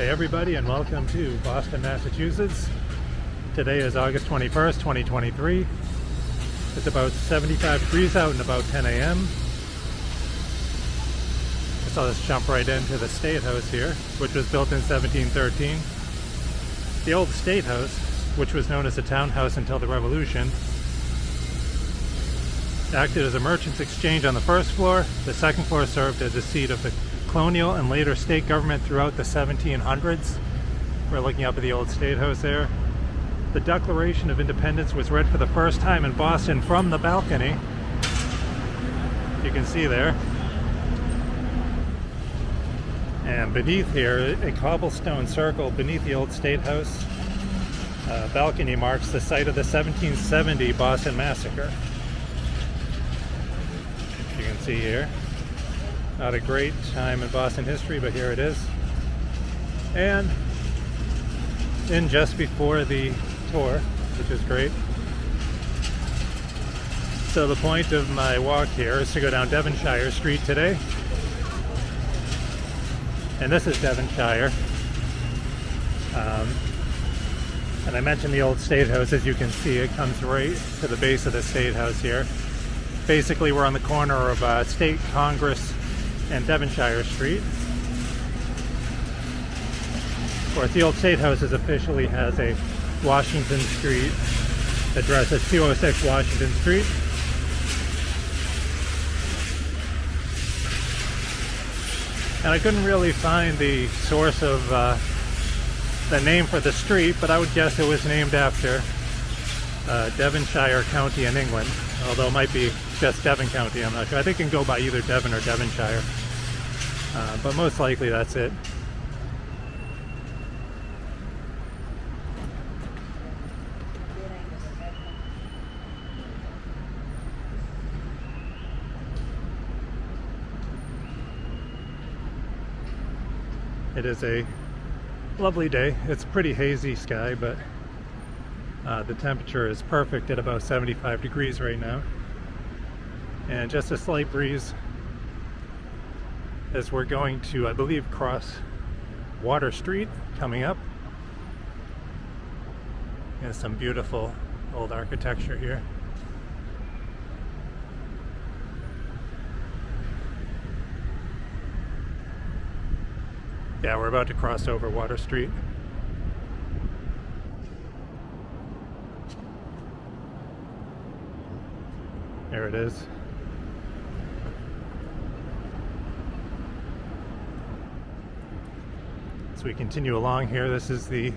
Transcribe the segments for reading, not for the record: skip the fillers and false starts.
Hey everybody, and welcome to Boston, Massachusetts. Today is August 21st, 2023. It's about 75 degrees out and about 10 a.m. So let's jump right into the State House here, which was built in 1713. The old State House, which was known as a townhouse until the Revolution, acted as a merchant's exchange on the first floor. The second floor served as a seat of the colonial and later state government throughout the 1700s. We're looking up at the old State House there. The Declaration of Independence was read for the first time in Boston from the balcony. You can see there. And beneath here, a cobblestone circle beneath the old State House balcony marks the site of the 1770 Boston Massacre. You can see here. Not a great time in Boston history, but here it is. And in just before the tour, which is great. So the point of my walk here is to go down Devonshire Street today. And this is Devonshire. And I mentioned the old State House. As you can see, it comes right to the base of the State House here. Basically, we're on the corner of State Congress and Devonshire Street. Of course, the old State House officially has a Washington Street address. It's 206 Washington Street. And I couldn't really find the source of the name for the street, but I would guess it was named after Devonshire County in England, although it might be just Devon County, I'm not sure. I think it can go by either Devon or Devonshire, but most likely that's it. It is a lovely day. It's a pretty hazy sky, but the temperature is perfect at about 75 degrees right now. And just a slight breeze as we're going to, I believe, cross Water Street coming up. And some beautiful old architecture here. Yeah, we're about to cross over Water Street. There it is. As we continue along here, this is the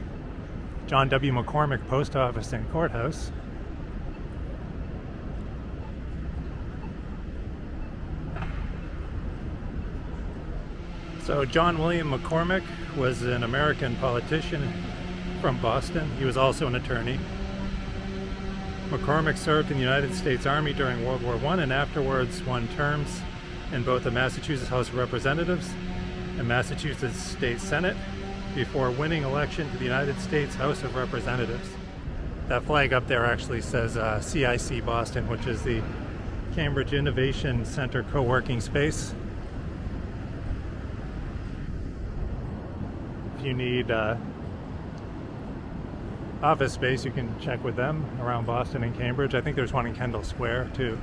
John W. McCormick Post Office and Courthouse. So John William McCormick was an American politician from Boston. He was also an attorney. McCormick served in the United States Army during World War I and afterwards won terms in both the Massachusetts House of Representatives and Massachusetts State Senate before winning election to the United States House of Representatives. That flag up there actually says CIC Boston, which is the Cambridge Innovation Center co-working space. If you need office space, you can check with them around Boston and Cambridge. I think there's one in Kendall Square too.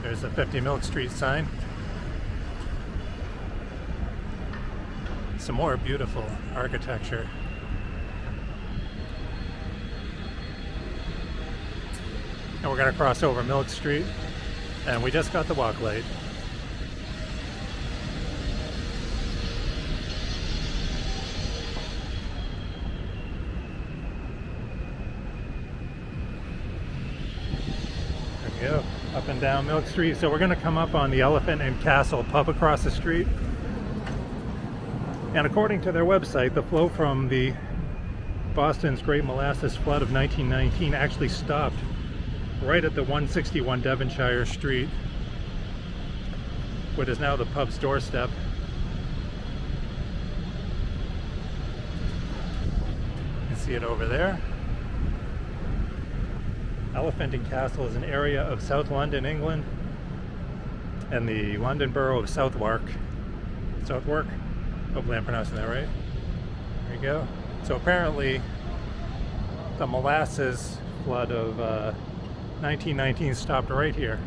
There's a 50 Milk Street sign. Some more beautiful architecture. And we're going to cross over Milk Street, and we just got the walk light. There we go, up and down Milk Street. So we're going to come up on the Elephant and Castle pub across the street. And according to their website, the flow from the Boston's Great Molasses Flood of 1919 actually stopped right at the 161 Devonshire Street, what is now the pub's doorstep. see it over there. Elephant and Castle is an area of South London, England, and the London borough of Southwark. Hopefully I'm pronouncing that right. There you go. So apparently the molasses flood of 1919 stopped right here.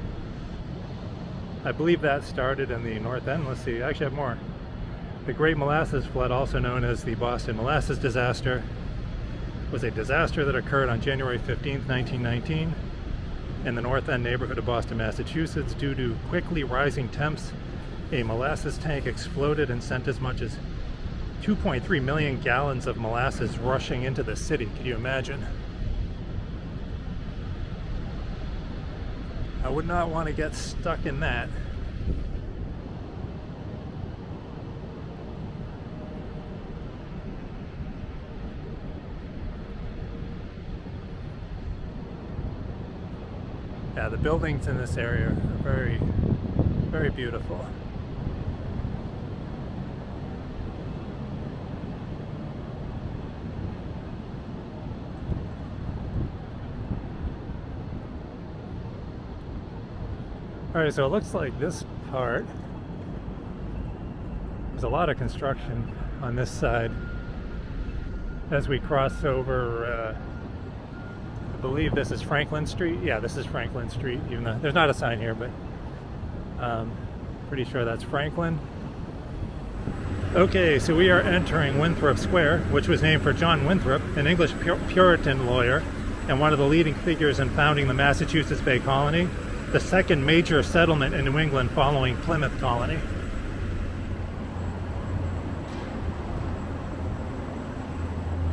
I believe that started in the North End. Let's see, I actually have more. The Great Molasses Flood, also known as the Boston Molasses Disaster, was a disaster that occurred on January 15th, 1919 in the North End neighborhood of Boston, Massachusetts. Due to quickly rising temps, a molasses tank exploded and sent as much as 2.3 million gallons of molasses rushing into the city. Can you imagine? I would not want to get stuck in that. Yeah, the buildings in this area are very, very beautiful. Alright, so it looks like this part, there's a lot of construction on this side as we cross over, I believe this is Franklin Street. Yeah, this is Franklin Street, even though there's not a sign here, but pretty sure that's Franklin. Okay, so we are entering Winthrop Square, which was named for John Winthrop, an English Puritan lawyer and one of the leading figures in founding the Massachusetts Bay Colony, the second major settlement in New England following Plymouth Colony.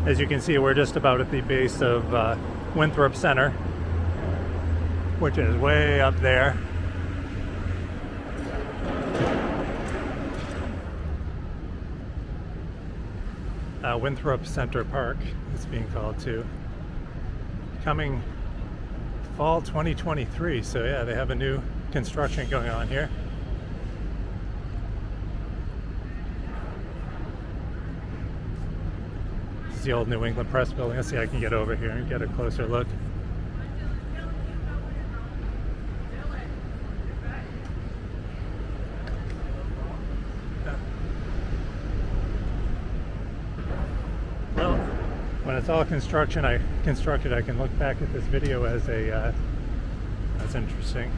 As you can see, we're just about at the base of Winthrop Center, which is way up there. Winthrop Center Park, it's being called too. Coming fall 2023, so yeah, they have a new construction going on here. This is the old New England Press building. Let's see if I can get over here and get a closer look. Well, when it's all constructed, I can look back at this video as a that's interesting,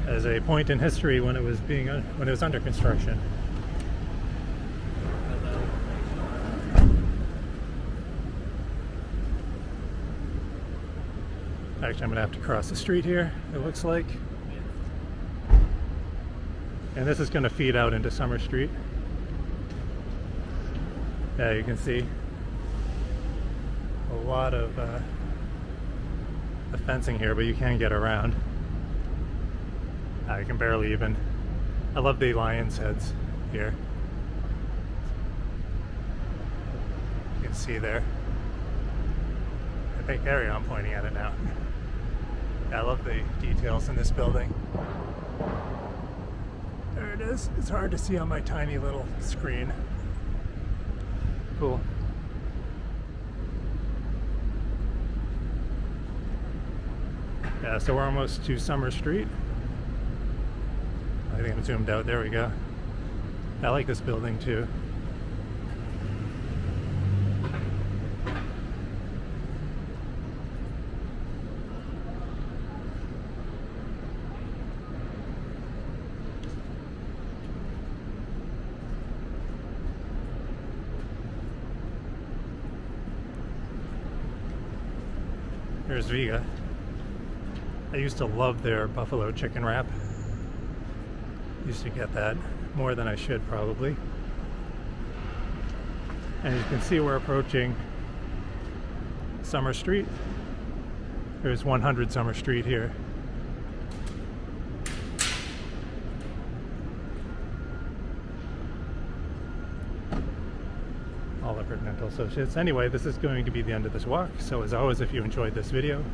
as a point in history when it was under construction. Actually, I'm gonna have to cross the street here, it looks like, and this is going to feed out into Summer Street. Yeah, you can see a lot of the fencing here, but you can get around. You can barely even. I love the lion's heads here. You can see there. I think area I'm pointing at it now. Yeah, I love the details in this building. There it is. It's hard to see on my tiny little screen. Cool. Yeah, so we're almost to Summer Street. I think I'm zoomed out. There we go. I like this building too. Here's Vega. I used to love their buffalo chicken wrap. Used to get that more than I should probably. And you can see we're approaching Summer Street. There's 100 Summer Street here. Oliver Dental Associates. Anyway, this is going to be the end of this walk. So as always, if you enjoyed this video,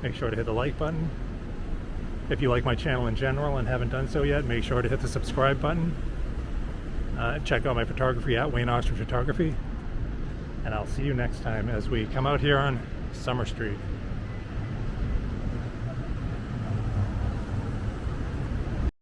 make sure to hit the like button. If you like my channel in general and haven't done so yet, make sure to hit the subscribe button. Check out my photography at Wayne Oxford Photography. and I'll see you next time as we come out here on Summer Street.